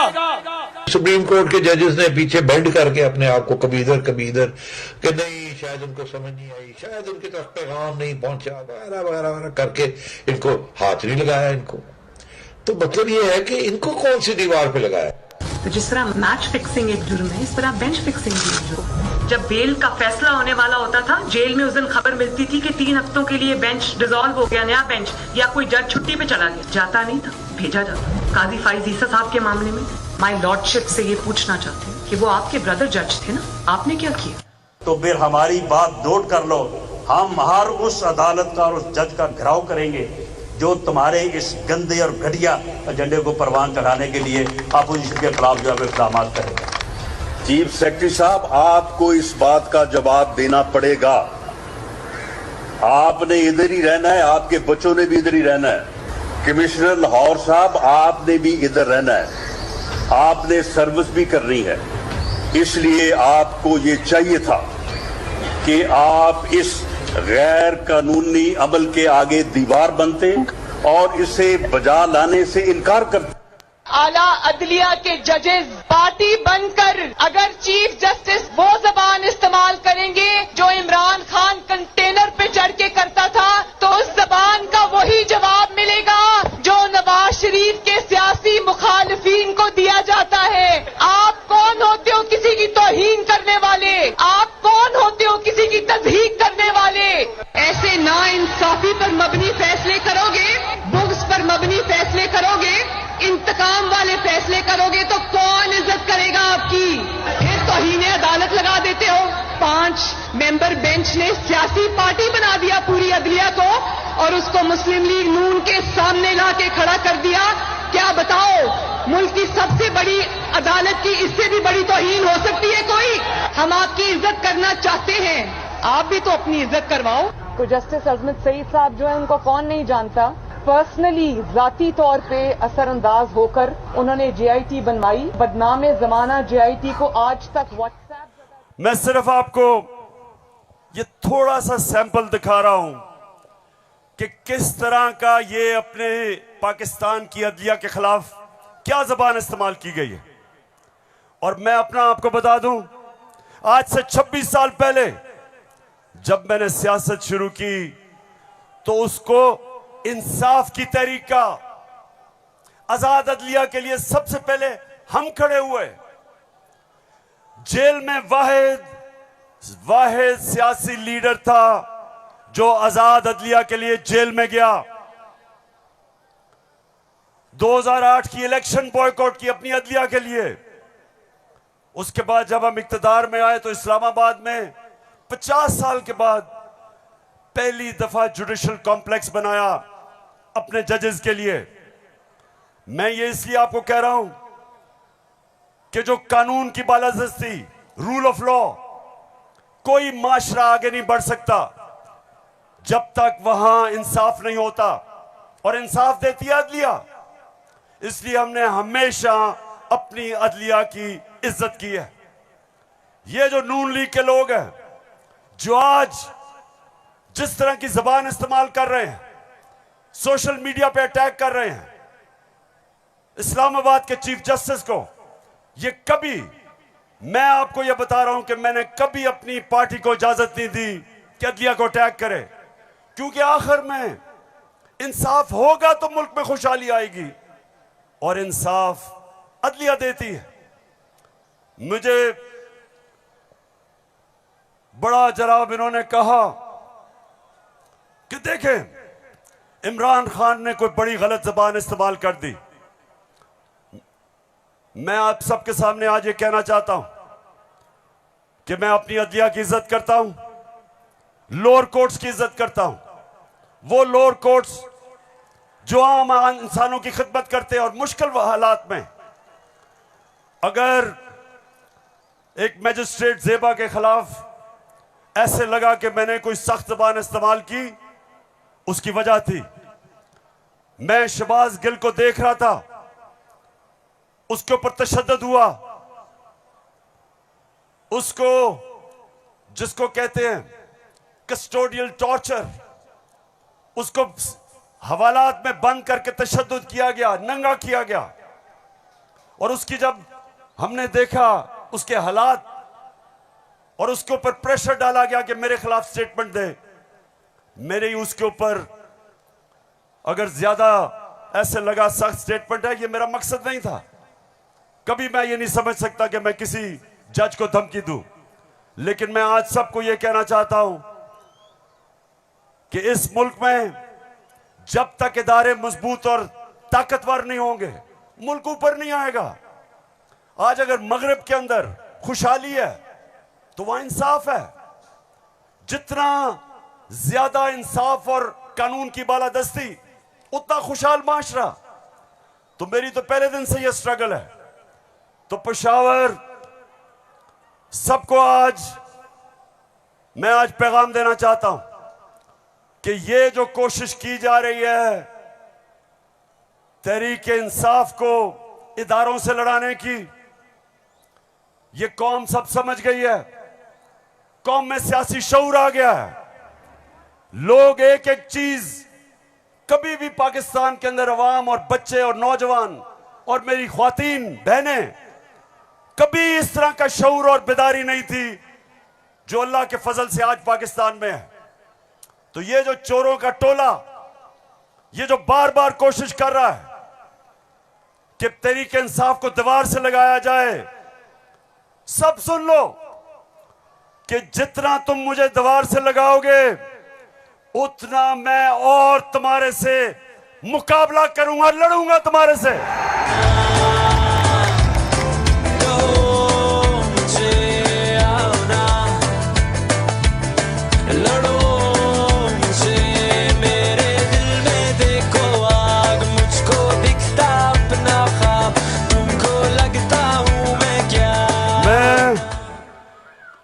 सुप्रीम कोर्ट के जजेस ने पीछे बेंड करके अपने आप को कभी इधर कि नहीं, शायद उनको समझ नहीं आई, शायद उनके तक पैगाम नहीं पहुंचा, वगैरह वगैरह वगैरह करके इनको हाथ नहीं लगाया इनको। तो मतलब ये है कि इनको कौन सी दीवार पे लगाया। तो जिस तरह मैच फिक्सिंग एक जुर्म है, इस तरह बेंच फिक्सिंग भी एक जुर्म है। जब बेल का फैसला होने वाला होता था, जेल में उस दिन खबर मिलती थी कि 3 हफ्तों के लिए बेंच डिसॉल्व हो गया, नया बेंच, या कोई जज छुट्टी पे चला गया। जाता नहीं था, भेजा जाता। काजी फाइज ईसा साहब के मामले में माय लॉर्डशिप से ये पूछना चाहते हैं कि वो आपके ब्रदर जज थे ना, आपने क्या किया? तो फिर हमारी बात नोट कर लो, हम हर उस अदालत का और उस जज का घेराव करेंगे जो तुम्हारे इस गंदे और घटिया एजेंडे को परवान चढ़ाने के लिए अपोजिशन के खिलाफ जो है इक़दाम करेगा। चीफ सेक्रेटरी साहब, आपको इस बात का जवाब देना पड़ेगा। आपने इधर ही रहना है, आपके बच्चों ने भी इधर ही रहना है। कमिश्नर लाहौर साहब, आपने भी इधर रहना है, आपने सर्विस भी करनी है। इसलिए आपको ये चाहिए था कि आप इस गैर कानूनी अमल के आगे दीवार बनते और इसे बजा लाने से इनकार करते। आला अदलिया के जजेस पार्टी बनकर अगर चीफ जस्टिस वो जबान इस्तेमाल करेंगे जो इमरान खान कंटेनर पे चढ़ के करता था, तो उस जबान का वही जवाब मिलेगा जो नवाज शरीफ के सियासी मुखालिफिन को दिया जाता है। आप कौन होते हो किसी की तौहीन करने वाले? आप कौन होते हो किसी की तज़हीक करने वाले? ऐसे नाइंसाफी पर मबनी फैसले करोगे, बुग़्ज़ पर मबनी फैसले करोगे, इंतकाम वाले मेंबर बेंच ने सियासी पार्टी बना दिया पूरी अदलिया को और उसको मुस्लिम लीग नून के सामने ला के खड़ा कर दिया। क्या बताओ, मुल्क की सबसे बड़ी अदालत की इससे भी बड़ी तौहीन हो सकती है कोई? हम आपकी इज्जत करना चाहते हैं, आप भी तो अपनी इज्जत करवाओ। तो जस्टिस अजमत सईद साहब जो है उनको कौन नहीं जानता। पर्सनली जाती तौर पे असरअंदाज होकर उन्होंने JIT बनवाई, बदनाम जमाना JIT को आज तक व्हाट्सएप। मैं सिर्फ आपको ये थोड़ा सा सैंपल दिखा रहा हूं कि किस तरह का ये अपने पाकिस्तान की अदलिया के खिलाफ क्या जबान इस्तेमाल की गई है। और मैं अपना आपको बता दूं, आज से 26 साल पहले जब मैंने सियासत शुरू की तो उसको इंसाफ की तहरीक का, आजाद अदलिया के लिए सबसे पहले हम खड़े हुए। जेल में वाहिद सियासी लीडर था जो आजाद अदलिया के लिए जेल में गया। 2008 की इलेक्शन बॉयकॉट की अपनी अदलिया के लिए। उसके बाद जब हम इक्तदार में आए तो इस्लामाबाद में 50 साल के बाद पहली दफा जुडिशल कॉम्प्लेक्स बनाया अपने जजेस के लिए। मैं ये इसलिए आपको कह रहा हूं कि जो कानून की बालादस्ती, रूल ऑफ लॉ, कोई माशरा आगे नहीं बढ़ सकता जब तक वहां इंसाफ नहीं होता, और इंसाफ देती है अदलिया। इसलिए हमने हमेशा अपनी अदलिया की इज्जत की है। ये जो नून लीग के लोग हैं जो आज जिस तरह की जबान इस्तेमाल कर रहे हैं, सोशल मीडिया पे अटैक कर रहे हैं इस्लामाबाद के चीफ जस्टिस को, ये कभी, मैं आपको ये बता रहा हूं कि मैंने कभी अपनी पार्टी को इजाजत नहीं दी कि अदलिया को अटैक करे, क्योंकि आखिर में इंसाफ होगा तो मुल्क में खुशहाली आएगी, और इंसाफ अदलिया देती है। मुझे बड़ा जनाब इन्होंने कहा कि देखें इमरान खान ने कोई बड़ी गलत जबान इस्तेमाल कर दी। मैं आप सबके सामने आज ये कहना चाहता हूं कि मैं अपनी अदलिया की इज्जत करता हूं, लोअर कोर्ट्स की इज्जत करता हूं। वो लोअर कोर्ट्स जो आम इंसानों की खिदमत करते हैं, और मुश्किल हालात में अगर एक मजिस्ट्रेट ज़ेबा के खिलाफ ऐसे लगा कि मैंने कोई सख्त जबान इस्तेमाल की, उसकी वजह थी मैं शहबाज गिल को देख रहा था, उसके ऊपर तशद्दुद हुआ, उसको जिसको कहते हैं कस्टोडियल टॉर्चर, उसको हवालात में बंद करके तशद्दुद किया गया, नंगा किया गया। और उसकी जब हमने देखा उसके हालात, और उसके ऊपर प्रेशर डाला गया कि मेरे खिलाफ स्टेटमेंट दे, मेरे ही उसके ऊपर अगर ज्यादा ऐसे लगा सख्त स्टेटमेंट है, ये मेरा मकसद नहीं था। कभी मैं ये नहीं समझ सकता कि मैं किसी जज को धमकी दूं, लेकिन मैं आज सबको ये कहना चाहता हूं कि इस मुल्क में जब तक इदारे मजबूत और ताकतवर नहीं होंगे, मुल्क ऊपर नहीं आएगा। आज अगर मगरिब के अंदर खुशहाली है तो वहां इंसाफ है। जितना ज्यादा इंसाफ और कानून की बालादस्ती, उतना खुशहाल माशरा। तो मेरी तो पहले दिन से यह स्ट्रगल है। तो पेशावर सबको मैं आज पैगाम देना चाहता हूं कि ये जो कोशिश की जा रही है तहरीक इंसाफ को इदारों से लड़ाने की, ये कौम सब समझ गई है। कौम में सियासी शऊर आ गया है। लोग एक एक चीज, कभी भी पाकिस्तान के अंदर अवाम और बच्चे और नौजवान और मेरी ख्वातीन बहनें, कभी इस तरह का शऊर और बेदारी नहीं थी जो अल्लाह के फजल से आज पाकिस्तान में है। तो ये जो चोरों का टोला, ये जो बार बार कोशिश कर रहा है कि तहरीक इंसाफ को दीवार से लगाया जाए, सब सुन लो कि जितना तुम मुझे दीवार से लगाओगे उतना मैं और तुम्हारे से मुकाबला करूंगा, लड़ूंगा तुम्हारे से।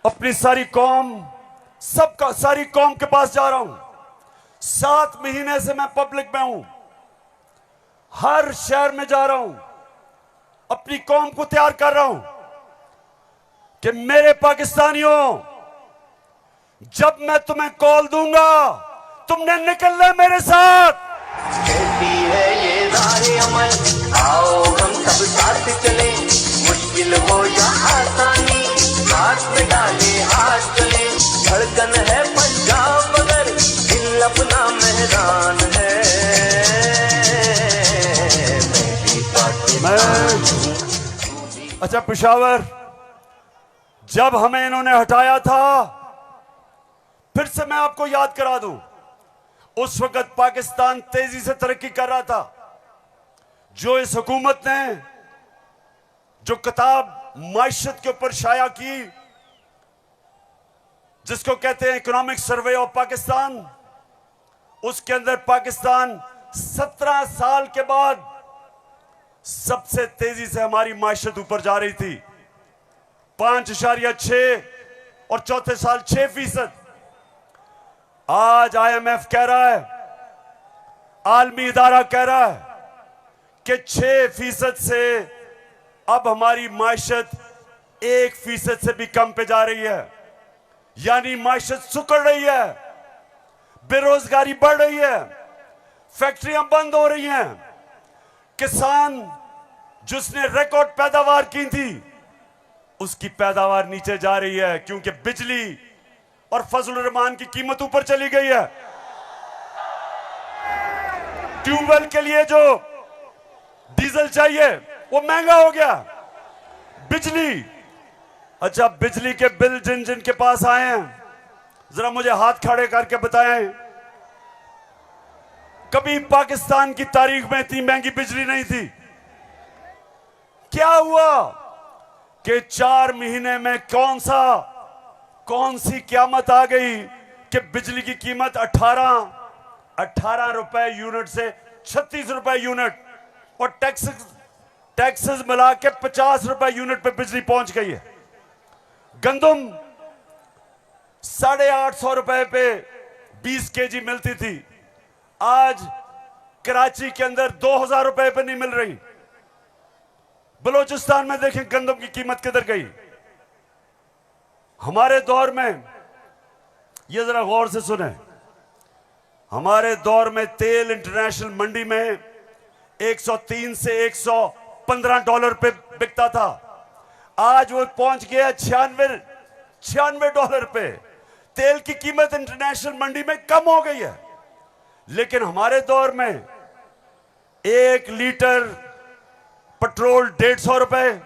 अपनी सारी कौम, सारी कौम के पास जा रहा हूं। 7 महीने से मैं पब्लिक में हूं, हर शहर में जा रहा हूं, अपनी कौम को तैयार कर रहा हूं कि मेरे पाकिस्तानियों, जब मैं तुम्हें कॉल दूंगा तुमने निकलना है मेरे साथ। कहती है ये राहे अमल, आओ हम सब साथ चले, मुश्किल हो या आसानी हाथ में डाले हाथ चले, धड़कन है पंजाब मगर दिल अपना मेहरान है। अच्छा पेशावर, जब हमें इन्होंने हटाया था, फिर से मैं आपको याद करा दूं, उस वक्त पाकिस्तान तेजी से तरक्की कर रहा था। जो इस हुकूमत ने जो किताब माइशत के ऊपर शाया की, जिसको कहते हैं इकोनॉमिक सर्वे ऑफ पाकिस्तान, उसके अंदर पाकिस्तान 17 साल के बाद सबसे तेजी से हमारी माइशत ऊपर जा रही थी। 5.6 और चौथे साल 6%। आज IMF कह रहा है, आलमी इदारा कह रहा है कि 6% से अब हमारी माइशत 1% से भी कम पे जा रही है। यानी माइशत सुकड़ रही है, बेरोजगारी बढ़ रही है, फैक्ट्रियां बंद हो रही हैं, किसान जिसने रिकॉर्ड पैदावार की थी उसकी पैदावार नीचे जा रही है, क्योंकि बिजली और फजल रहमान की कीमत ऊपर चली गई है। ट्यूबवेल के लिए जो डीजल चाहिए वो महंगा हो गया। बिजली, अच्छा बिजली के बिल जिन जिन के पास आए हैं, जरा मुझे हाथ खड़े करके बताएं, कभी पाकिस्तान की तारीख में इतनी महंगी बिजली नहीं थी। क्या हुआ कि 4 महीने में कौन सी क़यामत आ गई कि बिजली की कीमत 18 रुपए यूनिट से 36 रुपए यूनिट, और टैक्सेस मिला के 50 रुपए यूनिट पे बिजली पहुंच गई है। गंदम 850 रुपए पे 20 केजी मिलती थी, आज कराची के अंदर 2000 रुपए पे नहीं मिल रही। बलूचिस्तान में देखें गंदम की कीमत किधर गई। हमारे दौर में, ये जरा गौर से सुने, हमारे दौर में तेल इंटरनेशनल मंडी में 103 से 115 डॉलर पे बिकता था, आज वो पहुंच गया 96 डॉलर पे। तेल की कीमत इंटरनेशनल मंडी में कम हो गई है, लेकिन हमारे दौर में 1 लीटर पेट्रोल 150 रुपए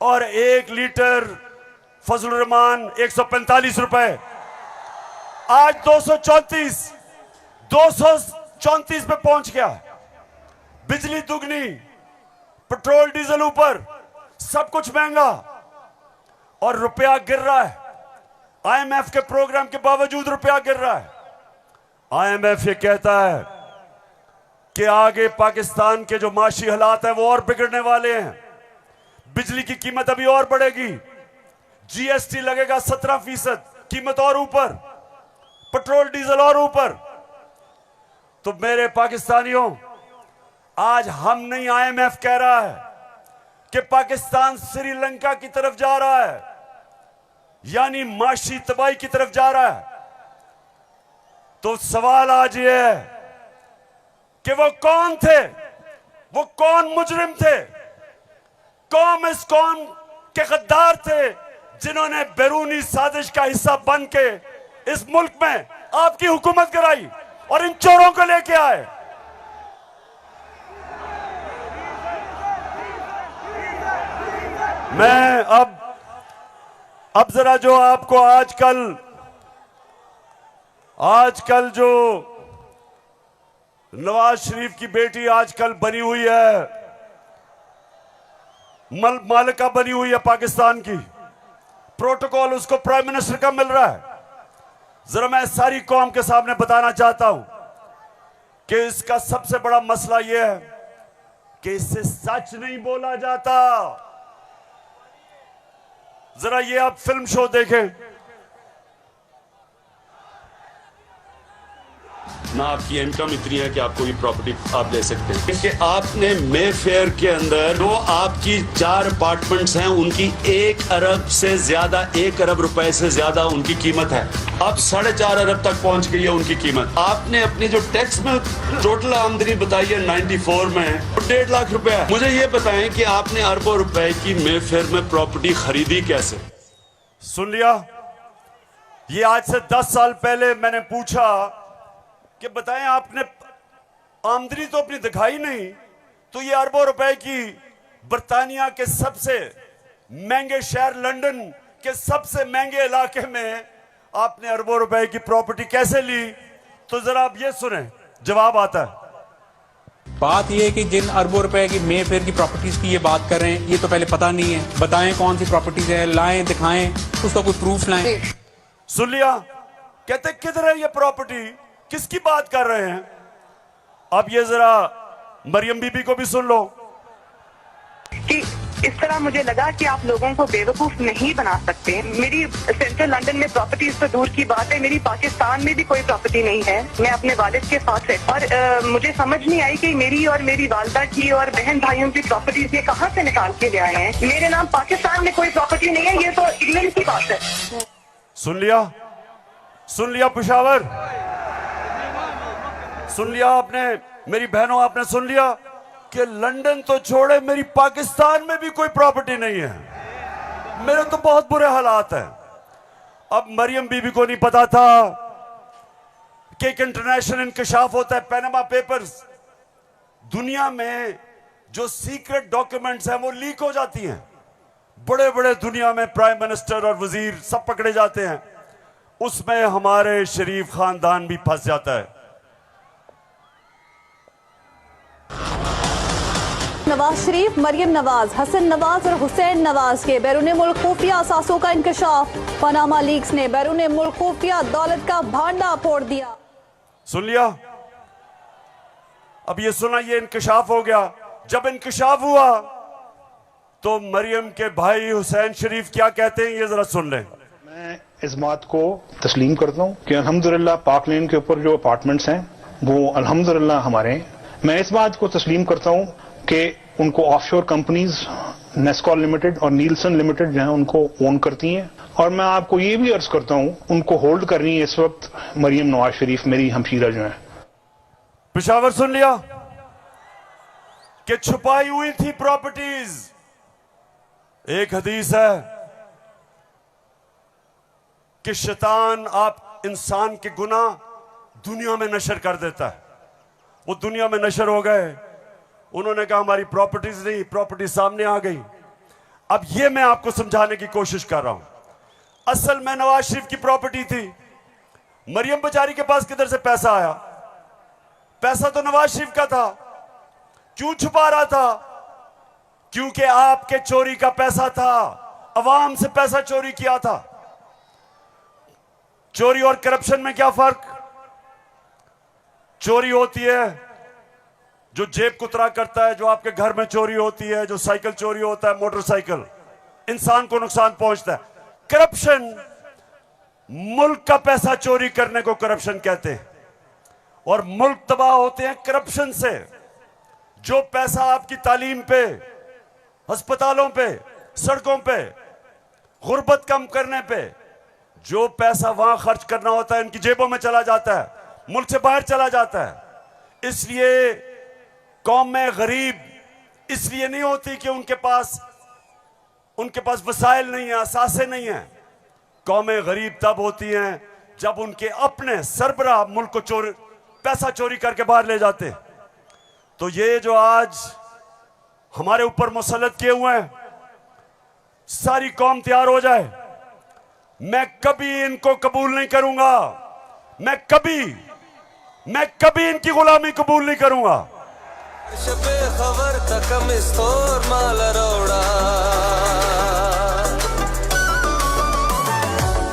और 1 लीटर फजल रहमान 145 रुपए, आज 234 पे पहुंच गया। बिजली दुगनी, पेट्रोल डीजल ऊपर, सब कुछ महंगा और रुपया गिर रहा है। IMF के प्रोग्राम के बावजूद रुपया गिर रहा है। IMF ये कहता है कि आगे पाकिस्तान के जो माशी हालात हैं वो और बिगड़ने वाले हैं, बिजली की कीमत अभी और बढ़ेगी, GST लगेगा 17%, कीमत और ऊपर, पेट्रोल डीजल और ऊपर। तो मेरे पाकिस्तानियों, आज हम नहीं, IMF कह रहा है कि पाकिस्तान श्रीलंका की तरफ जा रहा है, यानी माशी तबाही की तरफ जा रहा है। तो सवाल आज ये है कि वो कौन थे, वो कौन मुजरिम थे, कौन इस कौम के गद्दार थे जिन्होंने बैरूनी साजिश का हिस्सा बन के इस मुल्क में आपकी हुकूमत कराई और इन चोरों को लेके आए। मैं अब जरा जो आपको आजकल जो नवाज शरीफ की बेटी आजकल बनी हुई है, मालिका बनी हुई है पाकिस्तान की, प्रोटोकॉल उसको प्राइम मिनिस्टर का मिल रहा है। जरा मैं सारी कौम के सामने बताना चाहता हूं कि इसका सबसे बड़ा मसला यह है कि इससे सच नहीं बोला जाता। जरा ये आप फिल्म शो देखें ना, आपकी इनकम इतनी है कि आपको ये प्रॉपर्टी आप ले सकते हैं कि आपने मेफेयर के अंदर जो आपकी 4 अपार्टमेंट्स हैं उनकी 1 अरब से ज्यादा, 1 अरब रुपए से ज्यादा उनकी कीमत है। अब 4.5 अरब तक पहुंच गई है उनकी कीमत। आपने अपनी जो टैक्स में टोटल आमदनी बताई है 94 में 1.5 लाख रुपए। मुझे ये बताएं कि आपने अरबों रुपए की मेफेयर में प्रॉपर्टी खरीदी कैसे? सुन लिया, ये आज से 10 साल पहले मैंने पूछा कि बताएं आपने आमदनी तो अपनी दिखाई नहीं, तो ये अरबों रुपए की बर्तानिया के सबसे महंगे शहर लंदन के सबसे महंगे इलाके में आपने अरबों रुपए की प्रॉपर्टी कैसे ली? तो जरा आप ये सुने, जवाब आता है। बात ये है कि जिन अरबों रुपए की मेफेयर की प्रॉपर्टीज की ये बात कर रहे हैं, ये तो पहले पता नहीं है। बताएं कौन सी प्रॉपर्टीज है, लाएं, दिखाएं, उसका कोई प्रूफ लाएं। सुन लिया, कहते किधर है ये प्रॉपर्टी, किसकी बात कर रहे हैं? अब ये जरा मरियम बीबी को भी सुन लो कि इस तरह मुझे लगा कि आप लोगों को बेवकूफ नहीं बना सकते। मेरी सेंट्रल लंदन में प्रॉपर्टीज तो दूर की बात है, मेरी पाकिस्तान में भी कोई प्रॉपर्टी नहीं है। मैं अपने वालिद के साथ है और मुझे समझ नहीं आई कि मेरी और मेरी वालदा की और बहन भाइयों की प्रॉपर्टीज ये कहाँ से निकाल के ले आए हैं। मेरे नाम पाकिस्तान में कोई प्रॉपर्टी नहीं है, ये तो इंग्लैंड की बात है। सुन लिया पेशावर, सुन लिया आपने, मेरी बहनों आपने सुन लिया कि लंदन तो छोड़े मेरी पाकिस्तान में भी कोई प्रॉपर्टी नहीं है। मेरे तो बहुत बुरे हालात हैं। अब मरियम बीबी को नहीं पता था कि एक इंटरनेशनल इंकशाफ होता है, पैनामा पेपर्स। दुनिया में जो सीक्रेट डॉक्यूमेंट्स हैं वो लीक हो जाती हैं। बड़े बड़े दुनिया में प्राइम मिनिस्टर और वजीर सब पकड़े जाते हैं, उसमें हमारे शरीफ खानदान भी फंस जाता है। नवाज शरीफ, मरियम नवाज, हसन नवाज और हुसैन नवाज के बैरून मुल्क खुफिया असासों का इंकशाफ। पनामा लीक्स ने बैरून मुल्क खुफिया दौलत का भांडा फोड़ दिया। सुन लिया, अब ये सुना, ये इंकशाफ हो गया। जब इंकशाफ हुआ तो मरियम के भाई हुसैन शरीफ क्या कहते हैं, ये जरा सुन लें। मैं इस बात को तस्लीम करता हूँ कि अल्हम्दुलिल्लाह पाक लेन के ऊपर जो अपार्टमेंट्स हैं वो अल्हम्दुलिल्लाह हमारे हैं। मैं इस बात को तस्लीम करता हूँ कि उनको ऑफशोर कंपनीज नेस्कॉल लिमिटेड और नीलसन लिमिटेड जो है उनको ओन करती हैं। और मैं आपको ये भी अर्ज करता हूँ उनको होल्ड कर रही है इस वक्त मरियम नवाज शरीफ, मेरी हमशीरा जो है। पेशावर सुन लिया कि छुपाई हुई थी प्रॉपर्टीज। एक हदीस है कि शैतान आप इंसान के गुनाह दुनिया में नशर कर देता है। वो दुनिया में नशर हो गए, उन्होंने कहा हमारी प्रॉपर्टीज नहीं, प्रॉपर्टी सामने आ गई। अब ये मैं आपको समझाने की कोशिश कर रहा हूं। असल में नवाज शरीफ की प्रॉपर्टी थी, मरियम बेचारी के पास किधर से पैसा आया? पैसा तो नवाज शरीफ का था। क्यों छुपा रहा था? क्योंकि आपके चोरी का पैसा था, अवाम से पैसा चोरी किया था। चोरी और करप्शन में क्या फर्क? चोरी होती है जो जेब कुतरा करता है, जो आपके घर में चोरी होती है, जो साइकिल चोरी होता है, मोटरसाइकिल, इंसान को नुकसान पहुंचता है। करप्शन, मुल्क का पैसा चोरी करने को करप्शन कहते हैं, और मुल्क तबाह होते हैं करप्शन से। जो पैसा आपकी तालीम पे, अस्पतालों पे, सड़कों पे, गुर्बत कम करने पे, जो पैसा वहां खर्च करना होता है इनकी जेबों में चला जाता है, मुल्क से बाहर चला जाता है। इसलिए कौम में गरीब इसलिए नहीं होती कि उनके पास वसाइल नहीं है, असासे नहीं है। कौमें गरीब तब होती हैं जब उनके अपने सरबराह मुल्क को पैसा चोरी करके बाहर ले जाते। तो ये जो आज हमारे ऊपर मुसल्लत किए हुए हैं, सारी कौम तैयार हो जाए। मैं कभी इनको कबूल नहीं करूंगा, मैं कभी इनकी गुलामी कबूल नहीं करूंगा। खबर तकम स्टोर माल रोड़ा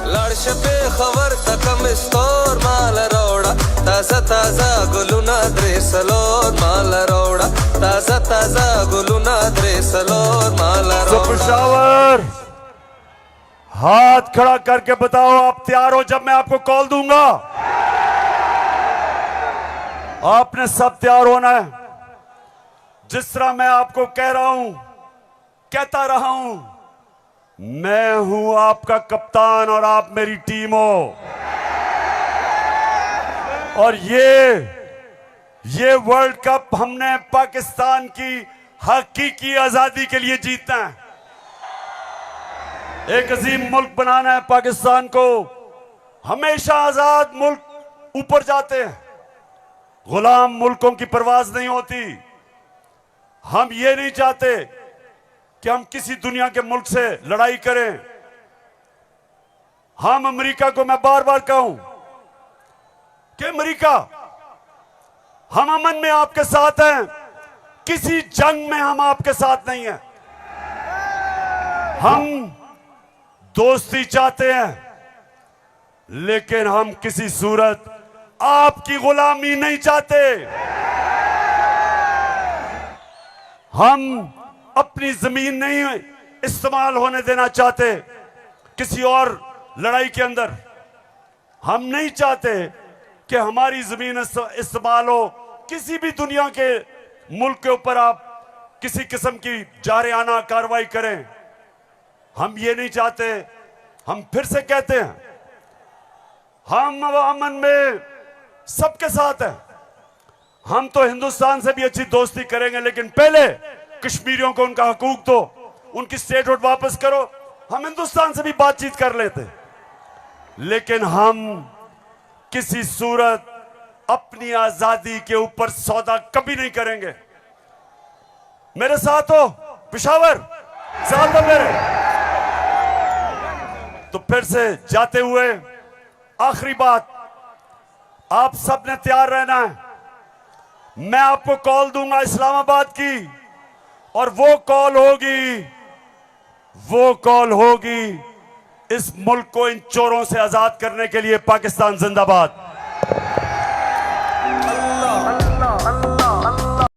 लड़श पे खबर तकम स्टोर माल रोड़ा ताजा ताजा गुलुना द्रेसलोर माल रोड़ा ताजा ताजा गुलुना द्रेसलोर माल रोड़ा। पेशावर हाथ खड़ा करके बताओ आप तैयार हो जब मैं आपको कॉल दूंगा? आपने सब तैयार होना है। जिस तरह मैं आपको कह रहा हूं, कहता रहा हूं, मैं हूं आपका कप्तान और आप मेरी टीम हो। और ये वर्ल्ड कप हमने पाकिस्तान की हकीकी आजादी के लिए जीतना है। एक अजीम मुल्क बनाना है पाकिस्तान को। हमेशा आजाद मुल्क ऊपर जाते हैं, गुलाम मुल्कों की परवाज नहीं होती। हम ये नहीं चाहते कि हम किसी दुनिया के मुल्क से लड़ाई करें। हम अमेरिका को मैं बार बार कहूं कि अमेरिका, हम अमन में आपके साथ हैं, किसी जंग में हम आपके साथ नहीं हैं। हम दोस्ती चाहते हैं, लेकिन हम किसी सूरत आपकी गुलामी नहीं चाहते। हम अपनी जमीन नहीं इस्तेमाल होने देना चाहते किसी और लड़ाई के अंदर। हम नहीं चाहते कि हमारी जमीन इस्तेमाल हो किसी भी दुनिया के मुल्क के ऊपर आप किसी किस्म की जारियाना कार्रवाई करें। हम ये नहीं चाहते। हम फिर से कहते हैं, हम अमन में सबके साथ हैं। हम तो हिंदुस्तान से भी अच्छी दोस्ती करेंगे, लेकिन पहले कश्मीरियों को उनका हकूक दो, उनकी स्टेटहुड वापस करो। हम हिंदुस्तान से भी बातचीत कर लेते, लेकिन हम किसी सूरत अपनी आजादी के ऊपर सौदा कभी नहीं करेंगे। मेरे साथ हो पेशावर, साथ हो मेरे। तो फिर से जाते हुए आखिरी बात, आप सब ने तैयार रहना है। मैं आपको कॉल दूंगा इस्लामाबाद की, और वो कॉल होगी इस मुल्क को इन चोरों से आजाद करने के लिए। पाकिस्तान जिंदाबाद।